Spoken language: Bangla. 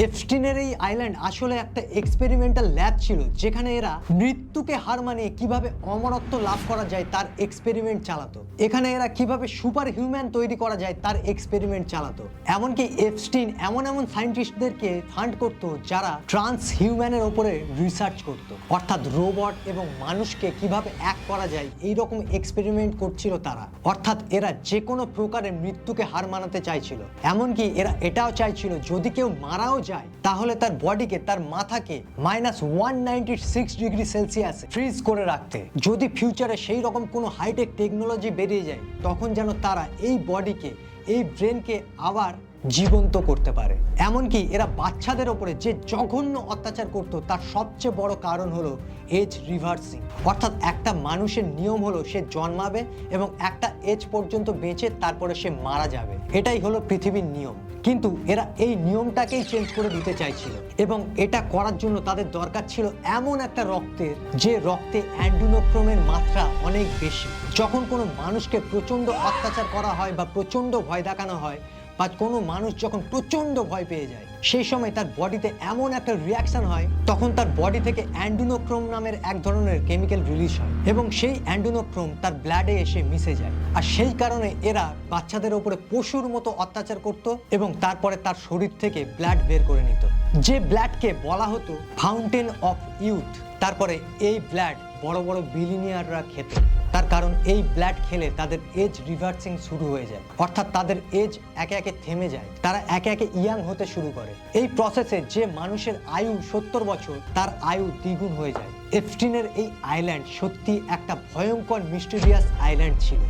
এপস্টিনের এই আইল্যান্ড আসলে একটা এক্সপেরিমেন্টাল ল্যাব ছিল, যেখানে এরা মৃত্যুকে হার মানিয়ে কিভাবে অমরত্ব লাভ করা যায় তার এক্সপেরিমেন্ট চালাতো। এখানে এরা কিভাবে সুপার হিউম্যান তৈরি করা যায় তার এক্সপেরিমেন্ট চালাতো। এমনকি এপস্টিন এমন এমন সায়েন্টিস্টদেরকে ফান্ড করতো যারা ট্রান্স হিউম্যানের ওপরে রিসার্চ করতো, অর্থাৎ রোবট এবং মানুষকে কিভাবে এক করা যায় এইরকম এক্সপেরিমেন্ট করছিল তারা। অর্থাৎ এরা যে কোনো প্রকারের মৃত্যুকে হার মানাতে চাইছিল। এমনকি এরা এটাও চাইছিল যদি কেউ মারাও যায় তাহলে তার বডিকে, তার মাথাকে -196 ডিগ্রি সেলসিয়াস ফ্রিজ করে রাখতে। যদি ফিউচারে সেই রকম কোনো হাইটেক টেকনোলজি বেরিয়ে যায় তখন যেন তারা এই বডিকে, এই ব্রেনকে আবার জীবন্ত করতে পারে। এমনকি এরা বাচ্চাদের ওপরে যে জঘন্য অত্যাচার করত তার সবচেয়ে বড় কারণ হলো এজ রিভার্সিং। অর্থাৎ একটা মানুষের নিয়ম হলো সে জন্মাবে এবং একটা এজ পর্যন্ত বেঁচে তারপরে সে মারা যাবে। এটাই হলো পৃথিবীর নিয়ম। কিন্তু এরা এই নিয়মটাকেই চেঞ্জ করে দিতে চাইছিল এবং এটা করার জন্য তাদের দরকার ছিল এমন একটা রক্তের, যে রক্তে অ্যান্ডোনোক্রোমের মাত্রা অনেক বেশি। যখন কোনো মানুষকে প্রচণ্ড অত্যাচার করা হয় বা প্রচণ্ড ভয় দেখানো হয় বা কোনো মানুষ যখন প্রচণ্ড ভয় পেয়ে যায়, সেই সময় তার বডিতে এমন একটা রিয়াকশন হয়, তখন তার বডি থেকে অ্যান্ডোনোক্রোম নামের এক ধরনের কেমিক্যাল রিলিজ হয় এবং সেই অ্যান্ডোনোক্রোম তার ব্লাডে এসে মিশে যায়। আর সেই কারণে এরা বাচ্চাদের ওপরে পশুর মতো অত্যাচার করত এবং তারপরে তার শরীর থেকে ব্লাড বের করে নিত, যে ব্লাডকে বলা হতো ফাউন্টেন অফ ইউথ। তারপরে এই ব্লাড বড় বড় বিলিনিয়াররা খেত, তার কারণ এই ব্লাড খেলে তাদের এজ রিভার্সিং শুরু হয়ে যায়, অর্থাৎ তাদের এজ একে একে থেমে যায়, তারা একে একে ইয়াং হতে শুরু করে। এই প্রসেসে যে মানুষের আয়ু 70 বছর তার আয়ু দ্বিগুণ হয়ে যায়। এপস্টিনের এই আইল্যান্ড সত্যি একটা ভয়ঙ্কর মিস্টেরিয়াস আইল্যান্ড ছিল।